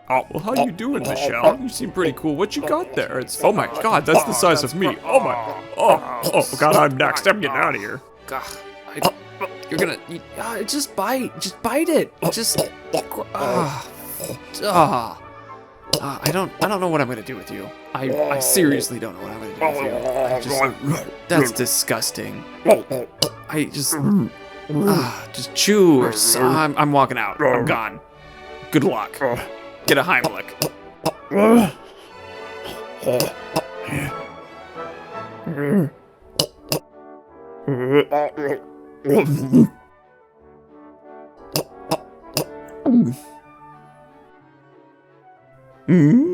Oh, well, how you doing, Michelle? You seem pretty cool. What you got there? It's, oh my God, that's the size of me. Oh my, oh God, I'm next. I'm getting out of here. God, you're gonna, just bite it. I don't know what I'm gonna do with you. I seriously don't know what I'm gonna do with you. That's disgusting. Just chew or I'm walking out. I'm gone. Good luck. Get a Heimlich. Hmm?